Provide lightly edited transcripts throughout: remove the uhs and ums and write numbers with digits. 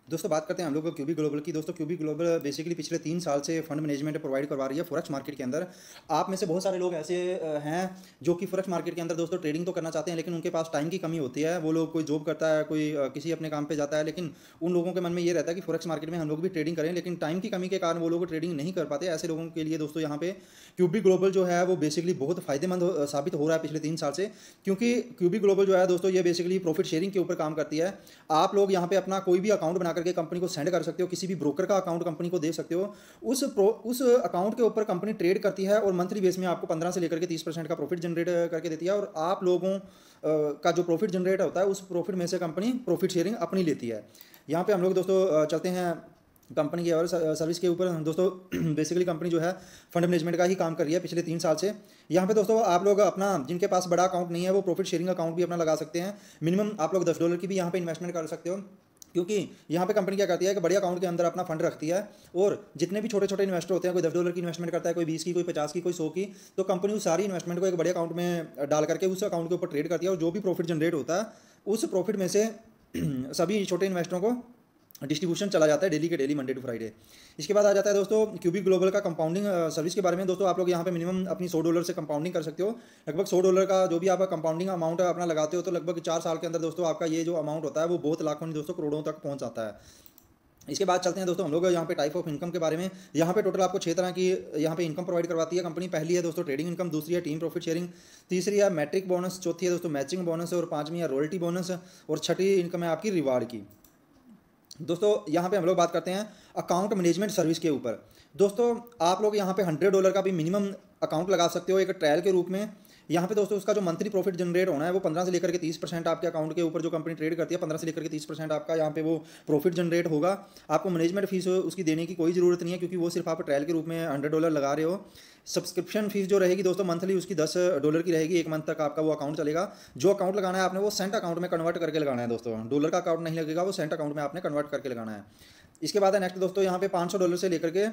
दोस्तों बात करते हैं हम लोग क्यूबी ग्लोबल की। दोस्तों क्यूबी ग्लोबल बेसिकली पिछले 3 साल से फंड मैनेजमेंट प्रोवाइड करवा रही है फॉरेक्स मार्केट के अंदर। आप में से बहुत सारे लोग ऐसे हैं जो कि फॉरेक्स मार्केट के अंदर दोस्तों ट्रेडिंग तो करना चाहते हैं, लेकिन उनके पास टाइम की कमी होती है। वो लोग कोई जॉब करता है, कोई किसी अपने काम पे जाता है, लेकिन उन लोगों के मन में ये रहता है कि फॉरेक्स मार्केट में हम लोग भी ट्रेडिंग करें, लेकिन टाइम की कमी के कारण वो लोग ट्रेडिंग नहीं कर पाते। ऐसे लोगों के लिए दोस्तों यहाँ पे क्यूबी ग्लोबल जो है वो बेसिकली बहुत फायदेमंद साबित हो रहा है पिछले 3 साल से। क्योंकि क्यूबी ग्लोबल जो है दोस्तों ये बेसिकली प्रॉफिट शेयरिंग के ऊपर काम करती है। आप लोग यहाँ पे अपना कोई भी अकाउंट बना करके कंपनी को सेंड कर सकते हो, किसी भी ब्रोकर का अकाउंट कंपनी को दे सकते हो। उस अकाउंट के ऊपर कंपनी ट्रेड करती है और मंथली बेस में आपको 15 से लेकर के 30% का प्रॉफिट जनरेट करके देती है। और आप लोगों का जो प्रॉफिट जनरेट होता है उस प्रॉफिट में से कंपनी प्रॉफिट शेयरिंग अपनी लेती है। यहाँ पे हम लोग दोस्तों चलते हैं कंपनी के और सर्विस के ऊपर। दोस्तों बेसिकली कंपनी जो है फंड मैनेजमेंट का ही काम कर रही है पिछले 3 साल से। यहाँ पे दोस्तों आप लोग अपना, जिनके पास बड़ा अकाउंट नहीं है, वो प्रॉफिट शेयरिंग अकाउंट भी अपना लगा सकते हैं। मिनिमम आप लोग $10 की भी यहाँ पे इन्वेस्टमेंट कर सकते हो। क्योंकि यहाँ पे कंपनी क्या करती है कि बड़े अकाउंट के अंदर अपना फंड रखती है, और जितने भी छोटे छोटे इन्वेस्टर होते हैं, कोई $10 की इन्वेस्टमेंट करता है, कोई 20 की, कोई 50 की, कोई 100 की, तो कंपनी उस सारी इन्वेस्टमेंट को एक बड़े अकाउंट में डाल करके उस अकाउंट के ऊपर ट्रेड करती है। और जो भी प्रॉफिट जनरेट होता है उस प्रॉफिट में से सभी छोटे इन्वेस्टरों को डिस्ट्रीब्यूशन चला जाता है डेली के डेली, मंडे टू फ्राइडे। इसके बाद आ जाता है दोस्तों क्यूबिक ग्लोबल का कंपाउंडिंग सर्विस के बारे में। दोस्तों आप लोग यहाँ पे मिनिमम अपनी $100 से कंपाउंडिंग कर सकते हो। लगभग $100 का जो भी आप कंपाउंडिंग अमाउंट अपना लगाते हो, तो लगभग 4 साल के अंदर दोस्तों आपका ये जो अमाउंट होता है वो बहुत लाखों दोस्तों करोड़ों तक पहुँच जाता है। इसके बाद चलते हैं दोस्तों हम लोग यहाँ पे टाइप ऑफ इनकम के बारे में। यहाँ पे टोटल आपको 6 तरह की यहाँ पे इनकम प्रोवाइड करवाती है कंपनी। पहली है दोस्तों ट्रेडिंग इनकम, दूसरी है टीम प्रॉफिट शेयरिंग, तीसरी है मैट्रिक बोनस, चौथी है दोस्तों मैचिंग बोनस, और पांचवी है रॉयल्टी बोनस, और छठी इनकम है आपकी रिवार्ड की। दोस्तों यहाँ पे हम लोग बात करते हैं अकाउंट मैनेजमेंट सर्विस के ऊपर। दोस्तों आप लोग यहाँ पे $100 का भी मिनिमम अकाउंट लगा सकते हो एक ट्रायल के रूप में। यहाँ पे दोस्तों उसका जो मंथली प्रॉफिट जनरेट होना है वो 15 से लेकर के 30% आपके अकाउंट के ऊपर जो कंपनी ट्रेड करती है, 15 से लेकर के 30% आपका यहाँ पे वो प्रॉफिट जनरेट होगा। आपको मैनेजमेंट फीस उसकी देने की कोई ज़रूरत नहीं है, क्योंकि वो सिर्फ आप ट्रायल के रूप में $100 लगा रहे हो। सब्सक्रिप्शन फीस जो रहेगी दोस्तों मंथली उसकी $10 की रहेगी। 1 मंथ तक आपका वो अकाउंट चलेगा। जो अकाउंट लगाना है आपने वो सेंट अकाउंट में कन्वर्ट करके लगाना है दोस्तों, डॉलर का अकाउंट नहीं लगेगा, वो सेंट अकाउंट में आपने कन्वर्ट करके लगाना है। इसके बाद है नेक्स्ट दोस्तों यहाँ पे $500 से लेकर के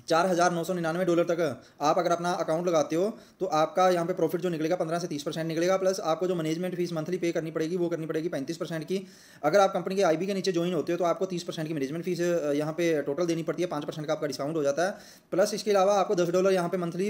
$4,999 तक आप अगर अपना अकाउंट लगाते हो तो आपका यहाँ पे प्रॉफिट जो निकलेगा 15 से 30% निकलेगा। प्लस आपको जो मैनेजमेंट फीस मंथली पे करनी पड़ेगी वो करनी पड़ेगी 35% की। अगर आप कंपनी के आईबी के नीचे ज्वाइन होते हो तो आपको 30% की मैनेजमेंट फीस यहाँ पे टोटल देनी पड़ती है, 5% का आपका डिस्काउंट हो जाता है। प्लस इसके अलावा आपको $10 यहाँ पे मंथली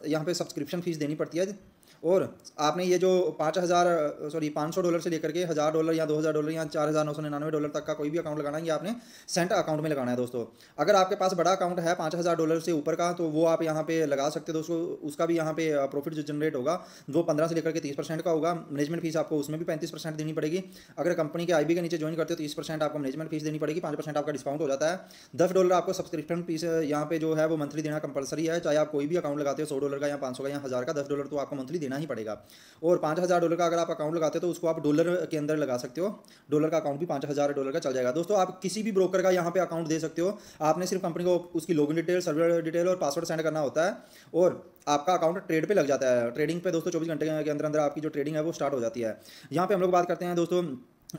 यहाँ पे सब्सक्रिप्शन फीस देनी पड़ती है। और आपने ये जो $500 से लेकर के $1,000 या $2,000 या $4,999 तक का कोई भी अकाउंट लगाना है, ये आपने सेंट अकाउंट में लगाना है दोस्तों। अगर आपके पास बड़ा अकाउंट है $5,000 से ऊपर का, तो वो आप यहाँ पे लगा सकते हो दोस्तों। उसका भी यहाँ पे प्रॉफिट जो जनरेट होगा वो 15 से लेकर के 30% का होगा। मैनेजमेंट फीस आपको उसमें भी 35% देनी पड़ेगी। अगर कंपनी के आईबी के नीचे ज्वाइन करते हो तो 30% आपको मैनेजमेंट फीस देनी पड़ेगी, 5% आपका डिस्काउंट हो जाता है। $10 आपको सब्सक्रिप्शन फीस यहाँ पे जो है वो मंथली देना कंपलसरी है, चाहे आप कोई भी अकाउंट लगाते हो, $100 का या 500 का या 1000 का, $10 तो आपको मंथली देना ही पड़ेगा। और $5,000 का अगर आप अकाउंट लगाते हो तो उसको आप डॉलर के अंदर लगा सकते हो। डॉलर का अकाउंट भी $5,000 का चल जाएगा दोस्तों। आप किसी भी ब्रोकर का यहाँ पे अकाउंट दे सकते हो। आपने सिर्फ कंपनी को उसकी लॉगिन डिटेल, सर्वर डिटेल और पासवर्ड सेंड करना होता है, और आपका अकाउंट ट्रेड पे लग जाता है। ट्रेडिंग पे दोस्तों 24 घंटे के अंदर अंदर आपकी जो ट्रेडिंग है वो स्टार्ट हो जाती है। यहाँ पे हम लोग बात करते हैं दोस्तों,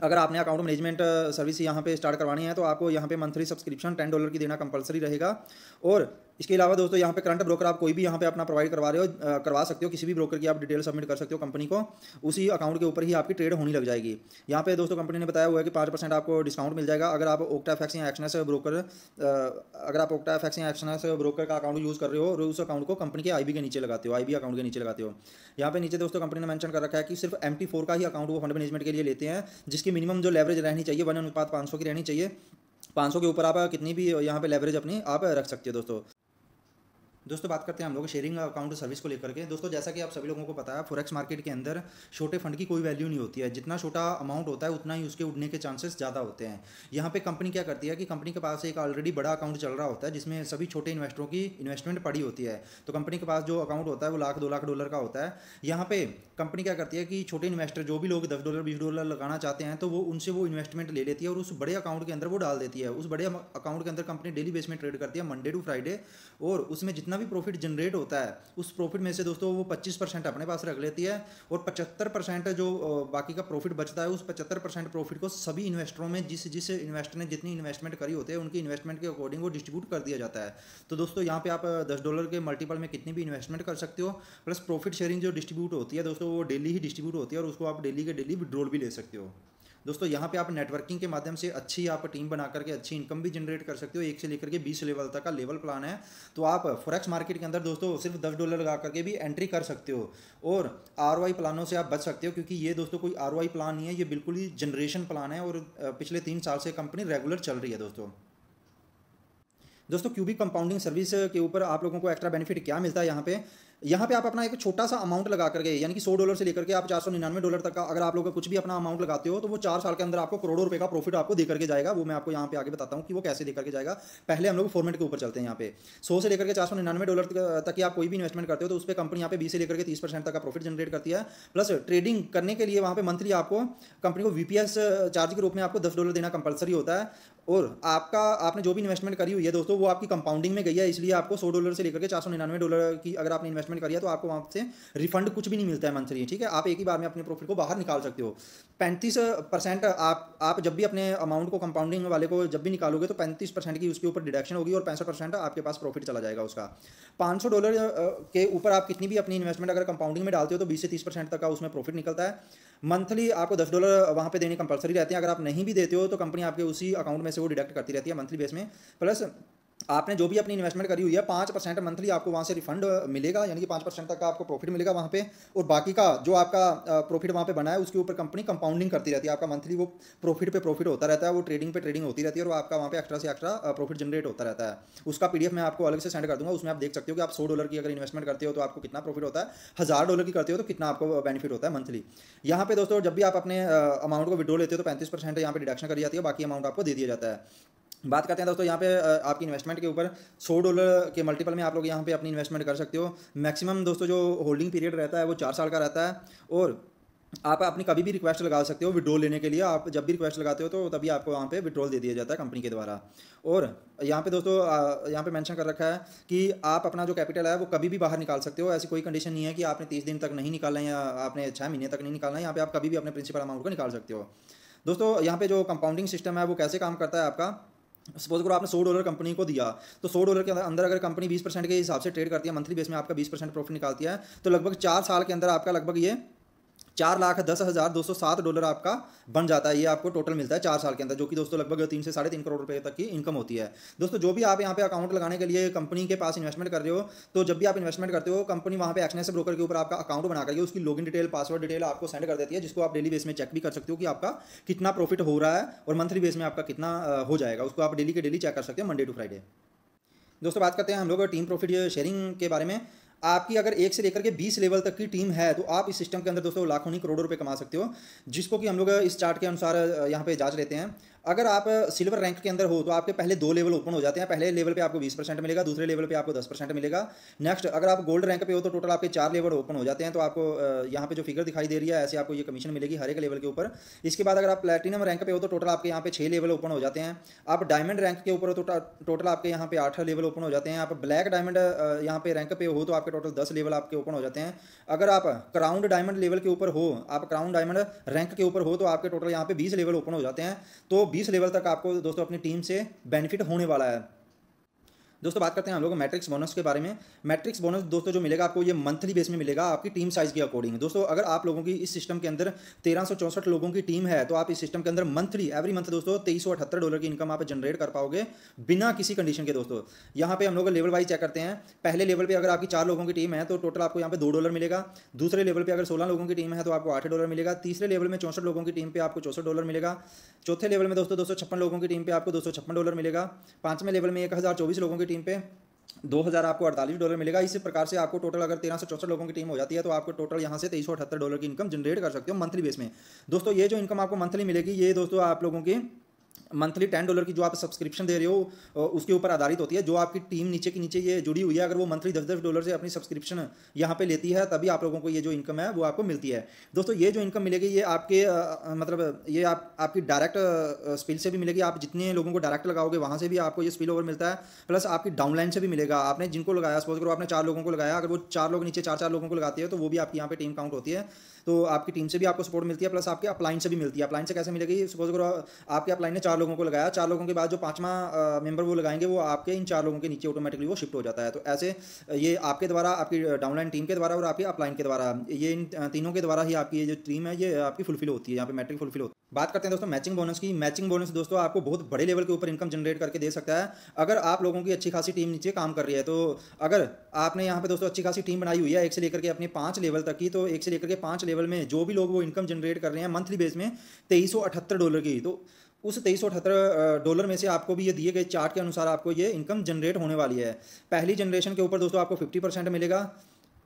अगर आपने अकाउंट मैनेजमेंट सर्विस यहाँ पे स्टार्ट करवानी है तो आपको यहाँ पे मंथली सब्सक्रिप्शन $10 की देना कंपलसरी रहेगा। और इसके अलावा दोस्तों यहाँ पे करंट ब्रोकर आप कोई भी यहाँ पे अपना प्रोवाइड करवा रहे हो, करवा सकते हो। किसी भी ब्रोकर की आप डिटेल सबमिट कर सकते हो कंपनी को, उसी अकाउंट के ऊपर ही आपकी ट्रेड होनी लग जाएगी। यहाँ पे दोस्तों कंपनी ने बताया हुआ है कि 5% आपको डिस्काउंट मिल जाएगा अगर आप ओक्टाफैक्स या एक्सनेस ब्रोकर अगर आप ओक्टाफैक्स या एक्सनेस ब्रोकर का अकाउंट यूज़ कर रहे हो और उस अकाउंट को कंपनी के आईबी के नीचे लगाते हो, आईबी अकाउंट के नीचे लगाते हो। यहाँ पे नीचे दोस्तों कंपनी ने मेंशन कर रखा है कि सिर्फ MT4 का ही अकाउंट वो फंड मैनेजमेंट के लिए लेते हैं, जिसकी मिनिमम जो लेवरेज रहनी चाहिए 1:500 की रहनी चाहिए। 500 के ऊपर आप कितनी भी यहाँ पे लेवरेज अपनी आप रख सकते हो दोस्तों बात करते हैं हम लोग शेयरिंग अकाउंट सर्विस को लेकर के। दोस्तों जैसा कि आप सभी लोगों को पता है, फॉरेक्स मार्केट के अंदर छोटे फंड की कोई वैल्यू नहीं होती है। जितना छोटा अमाउंट होता है उतना ही उसके उड़ने के चांसेस ज़्यादा होते हैं। यहाँ पे कंपनी क्या करती है कि कंपनी के पास एक ऑलरेडी बड़ा अकाउंट चल रहा होता है जिसमें सभी छोटे इन्वेस्टरों की इन्वेस्टमेंट पड़ी होती है। तो कंपनी के पास जो अकाउंट होता है वो $1,00,000-2 लाख का होता है। यहाँ पे कंपनी क्या करती है कि छोटे इन्वेस्टर जो भी लोग $10 $20 लगाना चाहते हैं तो वो उनसे वो इन्वेस्टमेंट ले लेती है और उस बड़े अकाउंट के अंदर वो डाल देती है। उस बड़े अकाउंट के अंदर कंपनी डेली बेस में ट्रेड करती है, मंडे टू फ्राइडे, और उसमें जितना भी प्रॉफिट जनरेट होता है उस प्रॉफिट में से दोस्तों वो 25% अपने पास रख लेती है, और 75% जो बाकी का प्रॉफिट बचता है उस 75% प्रॉफिट को सभी इन्वेस्टरों में जिस जिस इन्वेस्टर ने जितनी इन्वेस्टमेंट करी होती है उनकी इन्वेस्टमेंट के अकॉर्डिंग वो डिस्ट्रीब्यूट कर दिया जाता है। तो दोस्तों यहाँ पे आप $10 के मल्टीपल में कितनी भी इन्वेस्टमेंट कर सकते हो। प्लस प्रॉफिट शेयरिंग जो डिस्ट्रीब्यूट होती है दोस्तों वो डेली ही डिस्ट्रीब्यूट होती है, और उसको आप डेली के डेली विड्रॉल भी ले सकते हो। दोस्तों यहाँ पे आप नेटवर्किंग के माध्यम से अच्छी आप टीम बना करके अच्छी इनकम भी जनरेट कर सकते हो। 1 से लेकर के 20 लेवल तक का लेवल प्लान है। तो आप फॉरेक्स मार्केट के अंदर दोस्तों सिर्फ $10 लगा करके भी एंट्री कर सकते हो और ROI प्लानों से आप बच सकते हो, क्योंकि ये दोस्तों कोई ROI प्लान नहीं है, ये बिल्कुल ही जनरेशन प्लान है और पिछले 3 साल से कंपनी रेगुलर चल रही है। दोस्तों क्यूबिक कंपाउंडिंग सर्विस के ऊपर आप लोगों को एक्स्ट्रा बेनिफिट क्या मिलता है यहाँ पे आप अपना एक छोटा सा अमाउंट लगा करके, यानी कि $100 से लेकर के आप $499 तक का अगर आप लोग कुछ भी अपना अमाउंट लगाते हो तो वो 4 साल के अंदर आपको करोड़ों रुपए का प्रॉफिट आपको दे करके जाएगा। वो मैं आपको यहाँ पे आगे बताता हूँ कि वो कैसे दे करके जाएगा। पहले हम लोग फॉर्मेट के ऊपर चलते हैं। यहाँ पे 100 से लेकर के $499 तक की आप कोई भी इन्वेस्टमेंट करते हो तो उस पर कंपनी यहाँ पे 20 से लेकर के 30% तक का प्रॉफिट जनरेट करती है। प्लस ट्रेडिंग करने के लिए वहाँ पे मंथली आपको कंपनी को VPS चार्ज के रूप में आपको $10 देना कंपलसरी होता है। और आपने जो भी इन्वेस्टमेंट करी हुई है दोस्तों वो आपकी कंपाउंडिंग में गई है, इसलिए आपको $100 से लेकर के $499 की अगर आपने इन्वेस्टमेंट करी है तो आपको वहाँ से रिफंड कुछ भी नहीं मिलता है मंथली। ठीक है, आप एक ही बार में अपने प्रॉफिट को बाहर निकाल सकते हो। 35% आप जब भी अपने अमाउंट को कंपाउंडिंग वाले को जब भी निकालोगे तो 35% की उसके ऊपर डिडक्शन होगी और 65% आपके पास प्रॉफिट चला जाएगा उसका। $500 के ऊपर आप कितनी भी अपनी इन्वेस्टमेंट अगर कंपाउंडिंग में डालते हो तो 20 से 30% तक का उसमें प्रॉफिट निकलता है। मंथली आपको $10 वहाँ पे देने कंपलसरी रहते हैं। अगर आप नहीं भी देते हो तो कंपनी आपके उसी अकाउंट में से वो डिडक्ट करती रहती है मंथली बेस में। प्लस आपने जो भी अपनी इन्वेस्टमेंट करी हुई है 5% मंथली आपको वहाँ से रिफंड मिलेगा, यानी कि 5% तक का आपको प्रॉफिट मिलेगा वहाँ पे। और बाकी का जो आपका प्रॉफिट वहाँ पे बना है उसके ऊपर कंपनी कंपाउंडिंग करती रहती है। आपका मंथली वो प्रॉफिट पे प्रॉफिट होता रहता है, वो ट्रेडिंग पे ट्रेडिंग होती रहती है और आपका वहाँ पे एक्स्ट्रा से एक्स्ट्रा प्रॉफिट जनरेट होता रहता है। उसका PDF मैं आपको अलग से सेंड कर दूंगा, उसमें आप देख सकते हो कि आप $100 की अगर इन्वेस्टमेंट करते हो तो आपको कितना प्रॉफिट होता है, $1000 की करते हो तो कितना आपको बेनिफिट होता है मंथली। यहाँ पे दोस्तों जब भी आप अपने अमाउंट को विड्रॉ लेते हो तो 35% यहाँ पे डिडक्शन करी जाती है, बाकी अमाउंट आपको दे दिया जाता है। बात करते हैं दोस्तों यहाँ पे आपकी इन्वेस्टमेंट के ऊपर। $100 के मल्टीपल में आप लोग यहाँ पे अपनी इन्वेस्टमेंट कर सकते हो। मैक्सिमम दोस्तों जो होल्डिंग पीरियड रहता है वो 4 साल का रहता है और आप अपनी कभी भी रिक्वेस्ट लगा सकते हो विड्रॉल लेने के लिए। आप जब भी रिक्वेस्ट लगाते हो तो तभी आपको वहाँ पे विड्रॉल दे दिया जाता है कंपनी के द्वारा। और यहाँ पे दोस्तों यहाँ पे मेंशन कर रखा है कि आप अपना जो कैपिटल है वो कभी भी बाहर निकाल सकते हो। ऐसी कोई कंडीशन नहीं है कि आपने 30 दिन तक नहीं निकालना है या आपने 6 महीने तक नहीं निकालना है। यहाँ पे आप कभी भी अपने प्रिंसिपल अमाउंट को निकाल सकते हो। दोस्तों यहाँ पे जो कंपाउंडिंग सिस्टम है वो कैसे काम करता है आपका, सपोज करो आपने $100 कंपनी को दिया तो $100 के अंदर अगर कंपनी 20% के हिसाब से ट्रेड करती है, मंथली बेस में आपका 20% प्रॉफिट निकालती है, तो लगभग 4 साल के अंदर आपका लगभग ये $4,10,207 आपका बन जाता है। ये आपको टोटल मिलता है 4 साल के अंदर, जो कि दोस्तों लगभग 3 से 3.5 करोड़ रुपए तक की इनकम होती है। दोस्तों जो भी आप यहाँ पे अकाउंट लगाने के लिए कंपनी के पास इन्वेस्टमेंट कर रहे हो तो जब भी आप इन्वेस्टमेंट करते हो कंपनी वहाँ पे एक्सचेंज ब्रोकर के ऊपर आपका अकाउंट बना करके उसकी लॉगिन डिटेल पासवर्ड डिटेल आपको सेंड कर देती है, जिसको आप डेली बेस में चेक भी कर सकते हो कि आपका कितना प्रॉफिट हो रहा है और मंथली बेस में आपका कितना हो जाएगा। उसको आप डेली के डेली चेक कर सकते हो मंडे टू फ्राइडे। दोस्तों बात करते हैं हम लोग टीम प्रॉफिट शेयरिंग के बारे में। आपकी अगर 1 से लेकर के 20 लेवल तक की टीम है तो आप इस सिस्टम के अंदर दोस्तों लाखों नहीं करोड़ों रुपए कमा सकते हो, जिसको कि हम लोग इस चार्ट के अनुसार यहाँ पे जांच लेते हैं। अगर आप सिल्वर रैंक के अंदर हो तो आपके पहले 2 लेवल ओपन हो जाते हैं। पहले लेवल पे आपको 20% मिलेगा, दूसरे लेवल पे आपको 10% मिलेगा। नेक्स्ट अगर आप गोल्ड रैंक पे हो तो टोटल आपके 4 लेवल ओपन हो जाते हैं। तो आपको यहाँ पे जो फिगर दिखाई दे रही है ऐसे आपको ये कमीशन मिलेगी हर एक लेवल के ऊपर। इसके बाद अगर आप प्लैटिनम रैंक पे हो तो टोटल आपके यहाँ पे 6 लेवल ओपन हो जाते हैं। आप डायमंड रैंक के ऊपर हो तो टोटल आपके यहाँ पे 8 लेवल ओपन हो जाते हैं। आप ब्लैक डायमंड यहाँ पे रैंक पे हो तो आपके टोटल 10 लेवल आपके ओपन हो जाते हैं। अगर आप क्राउन डायमंड लेवल के ऊपर हो, आप क्राउन डायमंड रैंक के ऊपर हो तो आपके टोटल यहाँ पे 20 लेवल ओपन हो जाते हैं। तो 20 लेवल तक आपको दोस्तों अपनी टीम से बेनिफिट होने वाला है। दोस्तों बात करते हैं हम लोग मैट्रिक्स बोनस के बारे में। मैट्रिक्स बोनस दोस्तों जो मिलेगा आपको ये मंथली बेस में मिलेगा आपकी टीम साइज के अकॉर्डिंग। दोस्तों अगर आप लोगों की इस सिस्टम के अंदर 1364 लोगों की टीम है तो आप इस सिस्टम के अंदर मंथली एवरी मंथ दोस्तों $2378 की इनकम आप जनरेट कर पाओगे बिना किसी कंडीशन के। दोस्तों यहाँ पे हम लोग लेवल वाइज चेक करते हैं। पहले लेवल पर अगर आपकी 4 लोगों की टीम है तो टोटल आपको यहाँ पे $2 मिलेगा। दूसरे लेवल पर अगर 16 लोगों की टीम है तो आपको $8 मिलेगा। तीसरे लेवल में 64 लोगों की टीम पर आपको $64 मिलेगा। चौथे लेवल में दोस्तों 256 लोगों की टीम पर आपको $256 मिलेगा। पाँचवें लेवल में 1024 लोगों की टीम पे 2000 आपको $48 मिलेगा। इसी प्रकार से आपको टोटल अगर 1364 लोगों की टीम हो जाती है तो आपको टोटल यहाँ से $2378 की इनकम जनरेट कर सकते हो मंथली बेस में। दोस्तों ये जो इनकम आपको मंथली मिलेगी ये दोस्तों आप लोगों की मंथली $10 की जो आप सब्सक्रिप्शन दे रहे हो उसके ऊपर आधारित होती है। जो आपकी टीम नीचे की नीचे ये जुड़ी हुई है अगर वो मंथली $10 से अपनी सब्सक्रिप्शन यहाँ पे लेती है तभी आप लोगों को ये जो इनकम है वो आपको मिलती है। दोस्तों ये जो इनकम मिलेगी ये आपके मतलब ये आपकी डायरेक्ट स्पिल से भी मिलेगी। आप जितने लोगों को डायरेक्ट लगाओगे वहाँ से भी आपको ये स्पिल ओवर मिलता है, प्लस आपकी डाउनलाइन से भी मिलेगा। आपने जिनको लगाया सपोज करो आपने 4 लोगों को लगाया, अगर वो 4 लोग नीचे 4 लोगों को लगाते हैं तो वो भी आपकी यहाँ पे टीम काउंट होती है। तो आपकी टीम से भी आपको सपोर्ट मिलती है, प्लस आपके अपलाइन से भी मिलती है। अपलाइन से कैसे मिलेगी, सपोज करो आपके अपलाइन ने 4 लोगों को लगाया, 4 लोगों के बाद जो 5वां मेंबर वो लगाएंगे, वो आपके इन 4 लोगों के नीचे ऑटोमेटिकली वो शिफ्ट हो जाता है। तो ऐसे ये आपके द्वारा, आपकी डाउनलाइन टीम के द्वारा और आपके अपलाइन के द्वारा, ये इन तीनों के द्वारा ही आपकी ये जो टीम है ये आपकी फुलफिल होती है, यहाँ पे मैट्रिक फुलफिल होती है। बात करते हैं दोस्तों मैचिंग बोनस की। मैचिंग बोनस दोस्तों आपको बहुत बड़े लेवल के ऊपर इनकम जनरेट करके दे सकता है अगर आप लोगों की अच्छी खासी टीम नीचे काम कर रही है। तो अगर आपने यहाँ पे दोस्तों अच्छी खासी टीम बनाई हुई है 1 से लेकर के अपने 5 लेवल तक की, तो 1 से लेकर के 5 लेवल में जो भी लोग वो इनकम जनरेट कर रहे हैं मंथली बेस में $2378 की, तो उस $2378 में से आपको भी ये दिए गए चार्ट के अनुसार आपको ये इनकम जनरेट होने वाली है। पहली जनरेशन के ऊपर दोस्तों आपको 50% मिलेगा,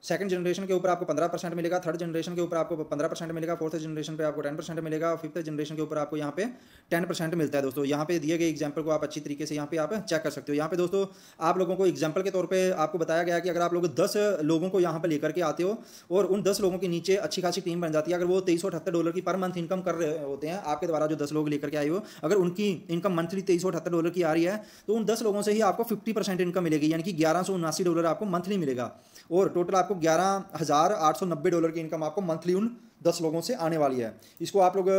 सेकंड जनरेशन के ऊपर आपको 15% मिलेगा, थर्ड जनरेशन के ऊपर आपको 15% मिलेगा, फोर्थ जनरेशन पे आपको 10% मिलेगा, फिफ्थ जनरेशन के ऊपर आपको यहाँ पे 10% मिलता है। दोस्तों यहाँ पे दिए गए एग्जांपल को आप अच्छी तरीके से यहाँ पे आप चेक कर सकते हो। यहाँ पे दोस्तों आप लोगों को एग्जांपल के तौर पे आपको बताया गया कि अगर आप लोग 10 लोगों को यहाँ पे लेकर के आते हो और उन 10 लोगों के नीचे अच्छी खासी टीम बन जाती है, अगर वो $2378 की पर मंथ इनकम कर रहे होते हैं आपके द्वारा, जो 10 लोग लेकर के आए हो, अगर उनकी इनकम मंथली $2378 की आ रही है, तो उन 10 लोगों से ही आपको 50% इनकम मिलेगी, यानी कि $1179 आपको मंथली मिलेगा, और टोटल आपको $11,890 की इनकम आपको मंथली उन 10 लोगों से आने वाली है। इसको आप लोग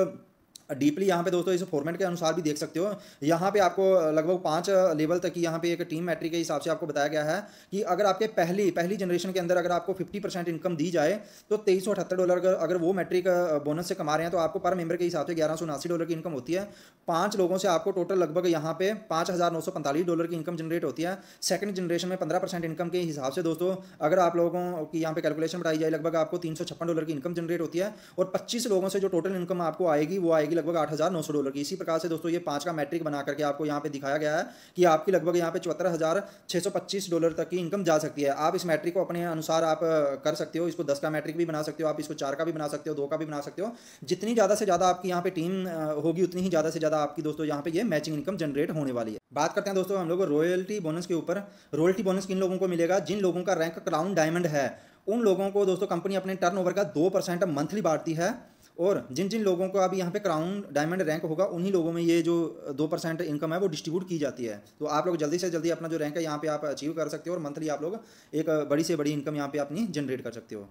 डीपली यहाँ पे दोस्तों इस फॉर्मेट के अनुसार भी देख सकते हो। यहाँ पे आपको लगभग 5 लेवल तक की यहाँ पे एक टीम मैट्रिक के हिसाब से आपको बताया गया है कि अगर आपके पहली जनरेशन के अंदर अगर आपको 50% इनकम दी जाए तो $2378 अगर वो मैट्रिक बोनस से कमा रहे हैं तो आपको पर मेंबर के हिसाब से $1179 की इनकम होती है। 5 लोगों से आपको टोटल लगभग यहाँ पे $5,945 की इनकम जनरेट होती है। सेकंड जनरेशन में 15% इनकम के हिसाब से दोस्तों अगर आप लोगों की यहाँ पे कैलकुलेशन बताई जाए, लगभग आपको $356 की इनकम जनरेट होती है, और 25 लोगों से जो टोटल इनकम आपको आएगी वो आएगी लगभग $8,900 की। इसी प्रकार से दोस्तों ये 5 का मैट्रिक बना करके आपको यहाँ पे दिखाया गया है कि आपकी लगभग यहाँ पे $74,625 तक की इनकम जा सकती है। आप इस मैट्रिक को अपने अनुसार आप कर सकते हो, इसको 10 का मैट्रिक भी बना सकते हो, आप इसको 4 का भी बना सकते हो, 2 का भी बना सकते हो। जितनी ज़्यादा से ज़्यादा आपकी यहाँ पे टीम होगी उतनी ही ज़्यादा से ज़्यादा आपकी दोस्तों यहाँ पे ये मैचिंग इनकम जनरेट होने वाली है। बात करते हैं दोस्तों हम लोग रॉयल्टी बोनस के ऊपर। रॉयल्टी बोनस किन लोगों को मिलेगा, जिन लोगों का रैंक क्राउन डायमंड है उन लोगों को दोस्तों कंपनी अपने टर्नओवर का 2% मंथली बांटती है, और जिन जिन लोगों को अभी यहाँ पे क्राउन डायमंड रैंक होगा उन्हीं लोगों में ये जो 2% इनकम है वो डिस्ट्रीब्यूट की जाती है। तो आप लोग जल्दी से जल्दी अपना जो रैंक है यहाँ पे आप अचीव कर सकते हो और मंथली आप लोग एक बड़ी से बड़ी इनकम यहाँ पे अपनी जनरेट कर सकते हो।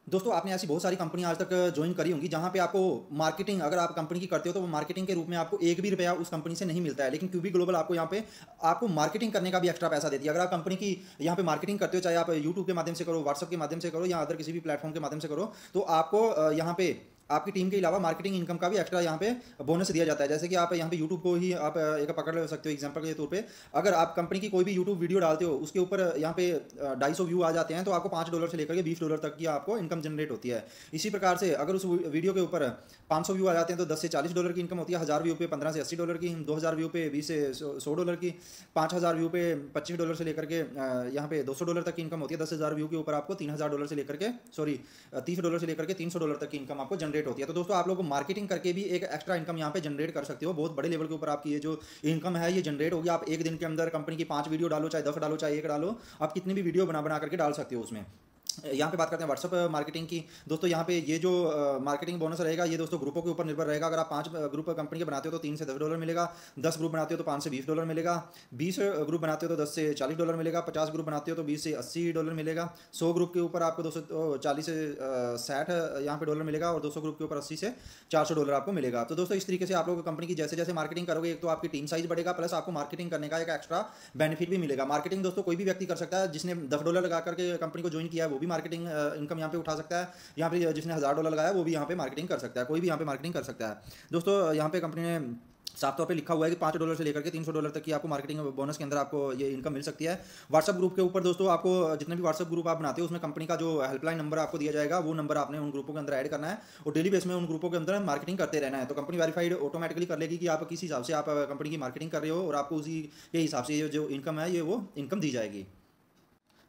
दोस्तों आपने ऐसी बहुत सारी कंपनी आज तक ज्वाइन करी होंगी जहाँ पे आपको मार्केटिंग अगर आप कंपनी की करते हो तो वो मार्केटिंग के रूप में आपको एक भी रुपया उस कंपनी से नहीं मिलता है, लेकिन क्यूबी ग्लोबल आपको यहाँ पे आपको मार्केटिंग करने का भी एक्स्ट्रा पैसा देती है। अगर आप कंपनी की यहाँ पे मार्केटिंग करते हो, चाहे आप यूट्यूब के माध्यम से करो, व्हाट्सअप के माध्यम से करो, या अदर किसी भी प्लेटफॉर्म के माध्यम से करो, तो आपको यहाँ पे आपकी टीम के अलावा मार्केटिंग इनकम का भी एक्स्ट्रा यहाँ पे बोनस दिया जाता है। जैसे कि आप यहाँ पे यूट्यूब को ही आप एक पकड़ सकते हो एग्जांपल के तौर पे, अगर आप कंपनी की कोई भी यूट्यूब वीडियो डालते हो उसके ऊपर यहाँ पे 250 व्यू आ जाते हैं तो आपको $5 से लेकर के $20 तक की आपको इनकम जनरेट होती है। इसी प्रकार से अगर उस वीडियो के ऊपर 500 व्यू आ जाते हैं तो $10 से $40 की इनकम होती है, 1000 व्यू पे $15 से $80 की, 2000 व्यू पे $20 से $100 की, 5000 व्यू पे $25 से लेकर के यहाँ पे $200 तक की इनकम होती है, 10,000 व्यू के ऊपर आपको $3000 से लेकर के $30 से लेकर के $300 तक की इनकम आपको जनरेट होती है। तो दोस्तों आप लोग मार्केटिंग करके भी एक एक्स्ट्रा इनकम यहाँ पे जनरेट कर सकते हो। बहुत बड़े लेवल के ऊपर आपकी ये जो इनकम है ये जनरेट होगी। आप एक दिन के अंदर कंपनी की 5 वीडियो डालो, चाहे 10 डालो, चाहे 1 डालो, आप कितनी भी वीडियो बना करके डाल सकते हो उसमें। यहाँ पे बात करते हैं व्हाट्सअप मार्केटिंग की। दोस्तों यहाँ पे ये जो मार्केटिंग बोनस रहेगा ये दोस्तों ग्रुपों के ऊपर निर्भर रहेगा। अगर आप 5 ग्रुप कंपनी के बनाते हो तो $3 से $10 मिलेगा, 10 ग्रुप बनाते हो तो $5 से $20 मिलेगा, 20 ग्रुप बनाते हो तो $10 से $40 मिलेगा, 50 ग्रुप बनाते हो तो $20 से $80 मिलेगा, 100 ग्रुप के ऊपर आपको $240 से $60 यहाँ पे डॉलर मिलेगा, और 200 ग्रुप के ऊपर $80 से $400 आपको मिलेगा। तो दोस्तों इस तरीके से आप लोग कंपनी की जैसे जैसे मार्केटिंग करोगे एक तो आपकी टीम साइज बढ़ेगा, प्लस आपको मार्केटिंग करने का एक एक्स्ट्रा बेनिफिट भी मिलेगा। मार्केटिंग दोस्तों कोई भी व्यक्ति कर सकता है, जिसने $10 लगा करके कंपनी को ज्वाइन किया है वो भी मार्केटिंग इनकम यहाँ पे उठा सकता है। यहाँ पे जिसने $1000 लगाया वो भी यहाँ पे मार्केटिंग कर सकता है, कोई भी यहाँ पे मार्केटिंग कर सकता है। दोस्तों यहाँ पे कंपनी ने साफ तौर पे लिखा हुआ है कि $5 से लेकर के $300 तक की आपको मार्केटिंग बोनस के अंदर आपको ये इनकम मिल सकती है। व्हाट्सअप ग्रुप के ऊपर दोस्तों आपको जितने भी व्हाट्सअप ग्रुप आप बनाते हो उसमें कंपनी का जो हेल्पलाइन नंबर आपको दिया जाएगा वो नंबर आपने उन ग्रुपों के अंदर ऐड करना है और डेली बेस में उन ग्रुपों के अंदर मार्केटिंग करते रहना है। तो कंपनी वेरीफाइड ऑटोमेटिकली कर लेगी कि आप किस हिसाब से आप कंपनी की मार्केटिंग कर रहे हो और आपको उसी के हिसाब से ये जो इनकम है ये वो इनकम दी जाएगी।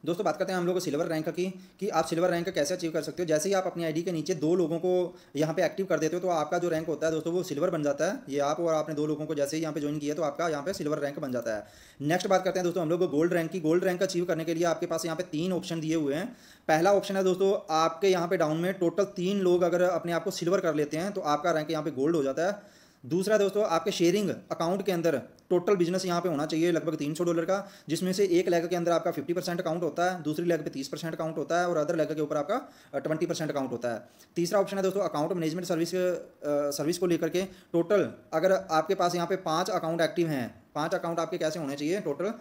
दोस्तों बात करते हैं हम लोग सिल्वर रैंक की कि आप सिल्वर रैंक कैसे अचीव कर सकते हो। जैसे ही आप अपनी आईडी के नीचे 2 लोगों को यहाँ पे एक्टिव कर देते हो तो आपका जो रैंक होता है दोस्तों वो सिल्वर बन जाता है। ये आप और आपने 2 लोगों को जैसे ही यहाँ पे ज्वाइन किया तो आपका यहाँ पे सिल्वर रैंक बन जाता है। नेक्स्ट बात करते हैं दोस्तों हम लोग गोल्ड रैंक की। गोल्ड रैंक अचीव करने के लिए आपके पास यहाँ पे 3 ऑप्शन दिए हुए हैं। पहला ऑप्शन है दोस्तों आपके यहाँ पे डाउन में टोटल 3 लोग अगर अपने आप को सिल्वर कर लेते हैं तो आपका रैंक यहाँ पे गोल्ड हो जाता है। दूसरा दोस्तों आपके शेयरिंग अकाउंट के अंदर टोटल बिजनेस यहाँ पे होना चाहिए लगभग $300 का, जिसमें से एक लेग के अंदर आपका 50% काउंट होता है, दूसरी लेग पे 30% काउंट होता है और अदर लेग के ऊपर आपका 20% काउंट होता है। तीसरा ऑप्शन है दोस्तों अकाउंट मैनेजमेंट सर्विस को लेकर के टोटल अगर आपके पास यहाँ पे 5 अकाउंट एक्टिव हैं, 5 अकाउंट आपके कैसे होने चाहिए, टोटल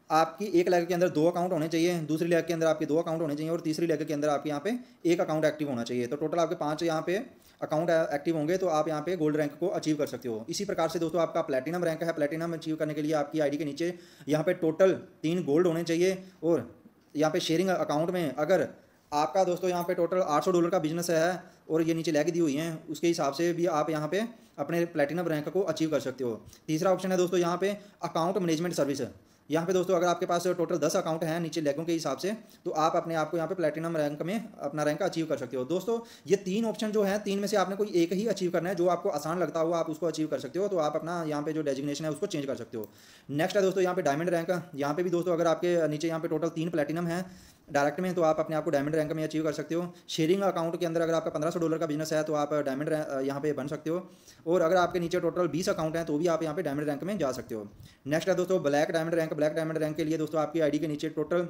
आपकी एक लेग के अंदर 2 अकाउंट होने चाहिए, दूसरी लेग के अंदर आपके 2 अकाउंट होने चाहिए और तीसरी लेग के अंदर आपके यहाँ पे एक अकाउंट एक्टिव होना चाहिए। तो टोटल आपके 5 यहाँ पे अकाउंट एक्टिव होंगे तो आप यहाँ पे गोल्ड रैंक को अचीव कर सकते हो। इसी प्रकार से दोस्तों आपका प्लैटिनम रैंक है, प्लैटिनम अचीव करने के लिए आपकी आईडी के नीचे यहाँ पे टोटल 3 गोल्ड होने चाहिए और यहाँ पे शेयरिंग अकाउंट में अगर आपका दोस्तों यहाँ पे टोटल $800 का बिजनेस है और ये नीचे लेग दी हुई हैं, उसके हिसाब से भी आप यहाँ पे अपने प्लैटिनम रैंक को अचीव कर सकते हो। तीसरा ऑप्शन है दोस्तों यहाँ पे अकाउंट मैनेजमेंट सर्विस। यहाँ पे दोस्तों अगर आपके पास टोटल 10 अकाउंट हैं नीचे लेगों के हिसाब से तो आप अपने आप को यहाँ पे प्लैटिनम रैंक में अपना रैंक अचीव कर सकते हो। दोस्तों ये 3 ऑप्शन जो है, 3 में से आपने कोई एक ही अचीव करना है, जो आपको आसान लगता हो आप उसको अचीव कर सकते हो। तो आप अपना यहाँ पे जो डेजिग्नेशन है उसको चेंज कर सकते हो। नेक्स्ट है दोस्तों यहाँ पे डायमंड रैंक। यहाँ पे भी दोस्तों अगर आपके नीचे यहाँ पे टोटल 3 प्लैटिनम है डायरेक्ट में तो आप अपने आप को डायमंड रैंक में अचीव कर सकते हो। शेयरिंग अकाउंट के अंदर अगर आपका $1500 का बिजनेस है तो आप डायमंड यहाँ पे बन सकते हो और अगर आपके नीचे टोटल 20 अकाउंट हैं तो भी आप यहाँ पे डायमंड रैंक में जा सकते हो। नेक्स्ट है दोस्तों black diamond rank. Black diamond rank के लिए दोस्तों आपकी आईडी के नीचे टोटल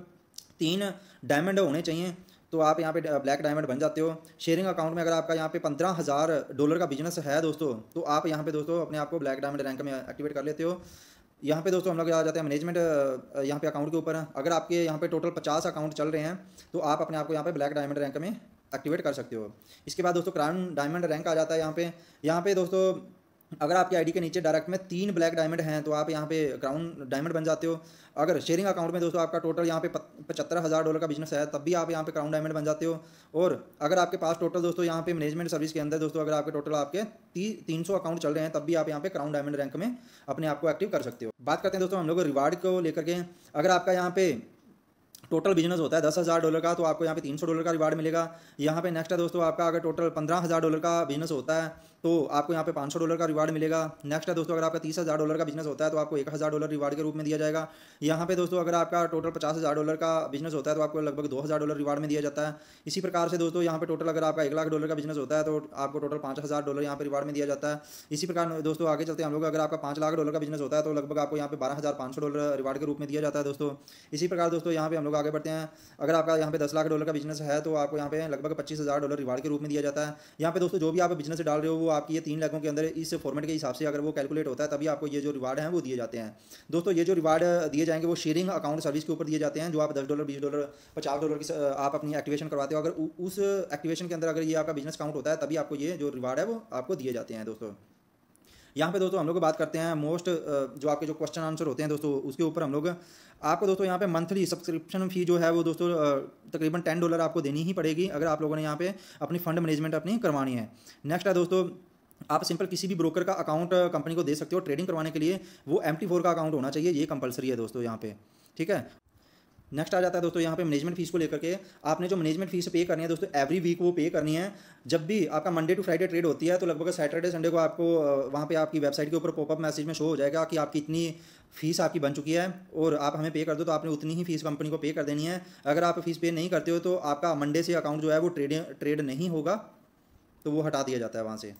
3 डायमंड होने चाहिए तो आप यहाँ पे ब्लैक डायमंड बन जाते हो। शेयरिंग अकाउंट में अगर आपका यहाँ पे $15,000 का बिजनेस है दोस्तों तो आप यहाँ पे दोस्तों अपने आप को ब्लैक डायमंड रैंक में एक्टिवेट कर लेते हो। यहाँ पे दोस्तों हम लोग आ जाते हैं मैनेजमेंट यहाँ पे अकाउंट के ऊपर। अगर आपके यहाँ पे टोटल 50 अकाउंट चल रहे हैं तो आप अपने आप को यहाँ पे ब्लैक डायमंड रैंक में एक्टिवेट कर सकते हो। इसके बाद दोस्तों क्राउन डायमंड रैंक आ जाता है यहाँ पे दोस्तों अगर आपकी आईडी के नीचे डायरेक्ट में 3 ब्लैक डायमंड हैं तो आप यहाँ पे क्राउन डायमंड बन जाते हो। अगर शेयरिंग अकाउंट में दोस्तों आपका टोटल यहाँ पे $75,000 का बिजनेस है तब भी आप यहाँ पे क्राउन डायमंड बन जाते हो। और अगर आपके पास टोटल दोस्तों यहाँ पे मैनेजमेंट सर्विस के अंदर दोस्तों अगर आपके टोटल आपके 300 अकाउंट चल रहे हैं तब भी आप यहाँ पे क्राउन डायमंड रैंक में अपने आप को एक्टिव कर सकते हो। बात करते हैं दोस्तों हम लोग रिवार्ड को लेकर के। अगर आपका यहाँ पे टोटल बिजनेस होता है $10,000 का तो आपको यहाँ पे $300 का रिवार्ड मिलेगा। यहाँ पे नेक्स्ट है दोस्तों आपका अगर टोटल $15,000 का बिजनेस होता है तो आपको यहाँ पे $500 का रिवार्ड मिलेगा। नेक्स्ट है दोस्तों अगर आपका $30,000 का बिजनेस होता है तो आपको $1,000 रिवार्ड के रूप में दिया जाएगा। यहाँ पे दोस्तों अगर आपका टोटल $50,000 का बिजनेस होता है तो आपको लगभग $2,000 रिवार्ड में दिया जाता है। इसी प्रकार से दोस्तों यहाँ पे टोटल अगर आपका $1,00,000 का बिजनेस होता है तो आपको टोटल $5,000 यहाँ पे रिवार्ड में दिया जाता है। इसी प्रकार दोस्तों आगे चलते हैं हम लोग। अगर आपका $5,00,000 का बिजनेस होता है तो लगभग आपको यहाँ पे $12,500 रिवार्ड के रूप में दिया जाता है दोस्तों। इसी प्रकार दोस्तों यहाँ पे हम लोग आगे बढ़ते हैं। अगर आपका यहाँ पे $10,00,000 का बिजनेस है तो आपको यहाँ पे लगभग $25,000 रिवार्ड के रूप में दिया जाता है। यहाँ पे दोस्तों जो भी आप बिजनेस डाल रहे हो वो आपकी ये 3 लाखों के अंदर इस फॉर्मेट के हिसाब से अगर वो कैलकुलेट होता है तभी आपको ये जो रिवार्ड हैं वो दिए जाते हैं। दोस्तों ये जो रिवार्ड दिए जाएंगे वो शेयरिंग अकाउंट सर्विस के ऊपर दिए जाते हैं, जो आप $10, $20, $50 की आप अपनी एक्टिवेशन करवाते हो। अगर उस एक्टिवेशन के अंदर अगर ये आपका बिजनेस काउंट होता है तभी आपको ये जो रिवार्ड है वो आपको दिए जाते हैं दोस्तों। यहाँ पे दोस्तों हम लोग बात करते हैं मोस्ट जो आपके जो क्वेश्चन आंसर होते हैं दोस्तों उसके ऊपर हम लोग आपको दोस्तों यहाँ पे मंथली सब्सक्रिप्शन फ़ी जो है वो दोस्तों तकरीबन $10 आपको देनी ही पड़ेगी अगर आप लोगों ने यहाँ पे अपनी फंड मैनेजमेंट अपनी करवानी है। नेक्स्ट है दोस्तों आप सिंपल किसी भी ब्रोकर का अकाउंट कंपनी को दे सकते हो ट्रेडिंग करवाने के लिए, वो MT4 का अकाउंट होना चाहिए, ये कंपलसरी है दोस्तों यहाँ पे, ठीक है। नेक्स्ट आ जाता है दोस्तों यहाँ पे मैनेजमेंट फीस को लेकर के। आपने जो मैनेजमेंट फीस पे करनी है दोस्तों एवरी वीक वो पे करनी है। जब भी आपका मंडे टू फ्राइडे ट्रेड होती है तो लगभग सैटरडे संडे को आपको वहाँ पे आपकी वेबसाइट के ऊपर पॉपअप मैसेज में शो हो जाएगा कि आपकी इतनी फीस आपकी बन चुकी है और आप हमें पे कर दो, तो आपने उतनी ही फीस कंपनी को पे कर देनी है। अगर आप फीस पे नहीं करते हो तो आपका मंडे से अकाउंट जो है वो ट्रेड नहीं होगा, तो वो हटा दिया जाता है वहाँ से।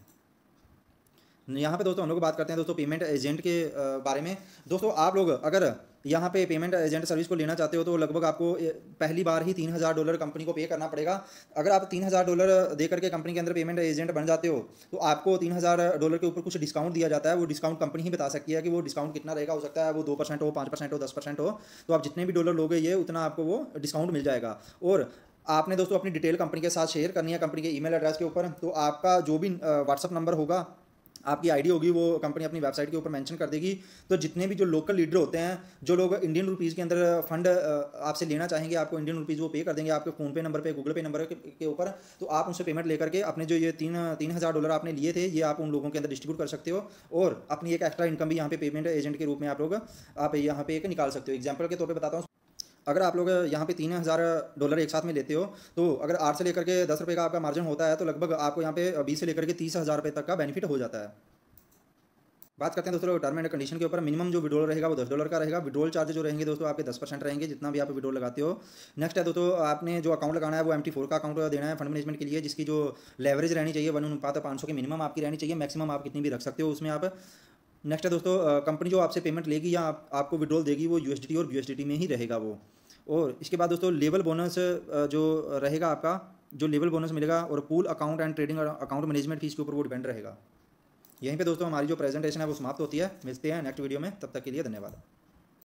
यहाँ पे दोस्तों हम लोग बात करते हैं दोस्तों पेमेंट एजेंट के बारे में। दोस्तों आप लोग अगर यहाँ पे पेमेंट एजेंट सर्विस को लेना चाहते हो तो लगभग आपको पहली बार ही $3,000 कंपनी को पे करना पड़ेगा। अगर आप $3,000 दे करके कंपनी के अंदर पेमेंट एजेंट बन जाते हो तो आपको $3,000 के ऊपर कुछ डिस्काउंट दिया जाता है। वो डिस्काउंट कंपनी ही बता सकती है कि वो डिस्काउंट कितना रहेगा। हो सकता है वो 2% हो, 5% हो, 10% हो, तो आप जितने भी डॉलर लोगे ये उतना आपको वो डिस्काउंट मिल जाएगा। और आपने दोस्तों अपनी डिटेल कंपनी के साथ शेयर करनी है कंपनी के ईमेल एड्रेस के ऊपर। तो आपका जो भी व्हाट्सअप नंबर होगा, आपकी आईडी होगी, वो कंपनी अपनी वेबसाइट के ऊपर मेंशन कर देगी। तो जितने भी जो लोकल लीडर होते हैं, जो लोग इंडियन रुपीज़ के अंदर फंड आपसे लेना चाहेंगे, आपको इंडियन रुपीज़ वो पे कर देंगे आपके फ़ोन पे नंबर पे, गूगल पे नंबर के ऊपर। तो आप उनसे पेमेंट लेकर के अपने जो ये $3,000 आपने लिए थे ये आप उन लोगों के अंदर डिस्ट्रीब्यूट कर सकते हो और अपनी एक एक्स्ट्रा इनकम भी यहाँ पे पेमेंट एजेंट के रूप में आप यहाँ पे एक निकाल सकते हो। एग्जाम्पल के तौर पर बताता हूँ, अगर आप लोग यहाँ पे $3,000 एक साथ में लेते हो तो अगर 8 से लेकर के 10 रुपये का आपका मार्जिन होता है तो लगभग आपको यहाँ पे 20 से लेकर के 30,000 रुपये तक का बेनिफिट हो जाता है। बात करते हैं दोस्तों टर्म एंड कंडीशन के ऊपर। मिनिमम जो विड्रॉल रहेगा वो $10 का रहेगा। विड्रॉल चार्ज जो रहेंगे दोस्तों आपके 10% रहेंगे जितना भी आप विड्रॉल लगाते हो। नेक्स्ट है दोस्तों आपने जो अकाउंट लगाना है वो MT4 का अकाउंट देना है फंड मैनेजमेंट के लिए, जिसकी जो लेवरेज रहनी चाहिए 1:500 की मिनिमम आपकी रहनी चाहिए। मैक्सिमम आप कितनी भी रख सकते हो उसमें आप। नेक्स्ट है दोस्तों, कंपनी जो आपसे पेमेंट लेगी या आपको विड्रॉल देगी वो यूएसडीटी और यूएसडीटी में ही रहेगा वो। और इसके बाद दोस्तों लेवल बोनस जो रहेगा आपका, जो लेवल बोनस मिलेगा और pool account and trading account management fees के ऊपर वो डिपेंड रहेगा। यहीं पे दोस्तों हमारी जो प्रेजेंटेशन है वो समाप्त होती है। मिलते हैं नेक्स्ट वीडियो में, तब तक के लिए धन्यवाद।